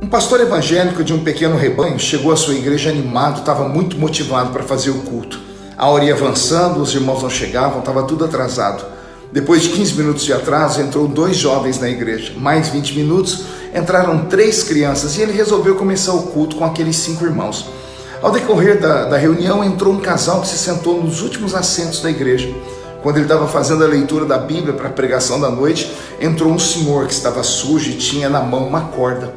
Um pastor evangélico de um pequeno rebanho chegou à sua igreja animado, estava muito motivado para fazer o culto. A hora ia avançando, os irmãos não chegavam, estava tudo atrasado. Depois de 15 minutos de atraso, entrou 2 jovens na igreja. Mais 20 minutos, entraram 3 crianças e ele resolveu começar o culto com aqueles 5 irmãos. Ao decorrer da reunião, entrou um casal que se sentou nos últimos assentos da igreja. Quando ele estava fazendo a leitura da Bíblia para a pregação da noite, entrou um senhor que estava sujo e tinha na mão uma corda.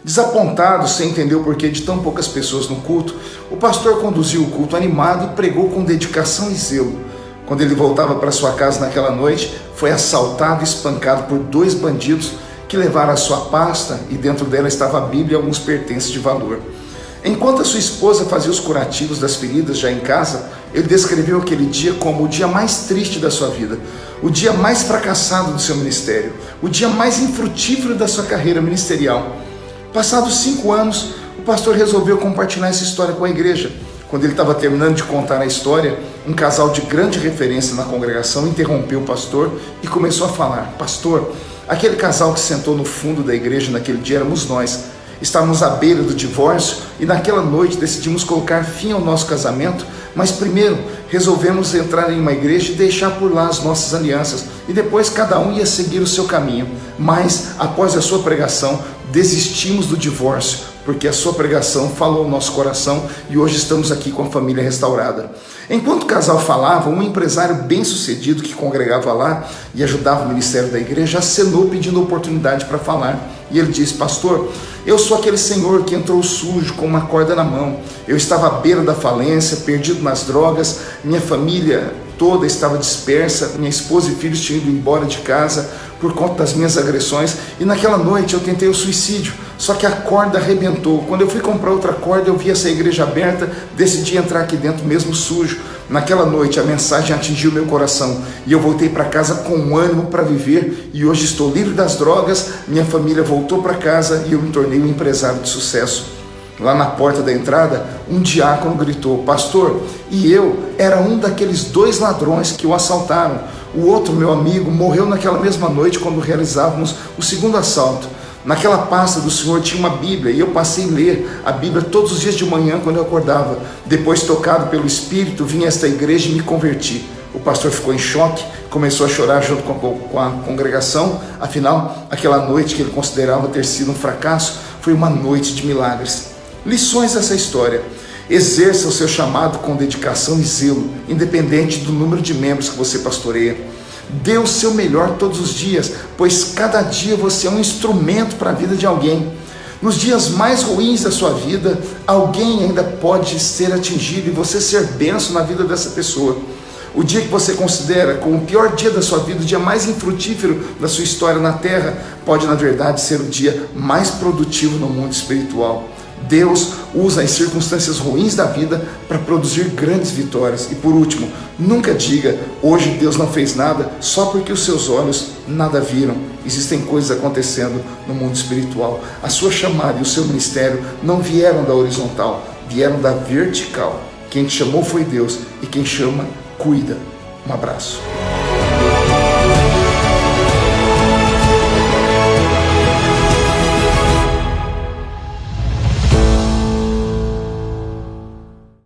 Desapontado, sem entender o porquê de tão poucas pessoas no culto, o pastor conduziu o culto animado e pregou com dedicação e zelo. Quando ele voltava para sua casa naquela noite, foi assaltado e espancado por 2 bandidos que levaram a sua pasta e dentro dela estava a Bíblia e alguns pertences de valor. Enquanto a sua esposa fazia os curativos das feridas já em casa, ele descreveu aquele dia como o dia mais triste da sua vida, o dia mais fracassado do seu ministério, o dia mais infrutífero da sua carreira ministerial. Passados 5 anos, o pastor resolveu compartilhar essa história com a igreja. Quando ele estava terminando de contar a história, um casal de grande referência na congregação interrompeu o pastor e começou a falar: "Pastor, aquele casal que sentou no fundo da igreja naquele dia éramos nós. Estávamos à beira do divórcio e naquela noite decidimos colocar fim ao nosso casamento, mas primeiro resolvemos entrar em uma igreja e deixar por lá as nossas alianças, e depois cada um ia seguir o seu caminho. Mas após a sua pregação, desistimos do divórcio, porque a sua pregação falou ao nosso coração e hoje estamos aqui com a família restaurada." Enquanto o casal falava, um empresário bem-sucedido que congregava lá e ajudava o ministério da igreja acenou pedindo oportunidade para falar. E ele disse: "Pastor, eu sou aquele senhor que entrou sujo com uma corda na mão. Eu estava à beira da falência, perdido nas drogas, minha família toda estava dispersa, minha esposa e filhos tinham ido embora de casa por conta das minhas agressões, e naquela noite eu tentei o suicídio, só que a corda arrebentou. Quando eu fui comprar outra corda, eu vi essa igreja aberta, decidi entrar aqui dentro mesmo sujo. Naquela noite a mensagem atingiu meu coração e eu voltei para casa com ânimo para viver, e hoje estou livre das drogas, minha família voltou para casa e eu me tornei um empresário de sucesso." Lá na porta da entrada, um diácono gritou: "Pastor, e eu era um daqueles 2 ladrões que o assaltaram. O outro, meu amigo, morreu naquela mesma noite quando realizávamos o 2º assalto. Naquela pasta do senhor tinha uma Bíblia e eu passei a ler a Bíblia todos os dias de manhã quando eu acordava. Depois, tocado pelo Espírito, vim a esta igreja e me converti." O pastor ficou em choque, começou a chorar junto com a congregação. Afinal, aquela noite que ele considerava ter sido um fracasso foi uma noite de milagres. Lições dessa história: exerça o seu chamado com dedicação e zelo, independente do número de membros que você pastoreia. Dê o seu melhor todos os dias, pois cada dia você é um instrumento para a vida de alguém. Nos dias mais ruins da sua vida, alguém ainda pode ser atingido e você ser bênção na vida dessa pessoa. O dia que você considera como o pior dia da sua vida, o dia mais infrutífero da sua história na terra, pode na verdade ser o dia mais produtivo no mundo espiritual. Deus usa as circunstâncias ruins da vida para produzir grandes vitórias. E por último, nunca diga: "Hoje Deus não fez nada", só porque os seus olhos nada viram. Existem coisas acontecendo no mundo espiritual. A sua chamada e o seu ministério não vieram da horizontal, vieram da vertical. Quem te chamou foi Deus, e quem chama, cuida. Um abraço.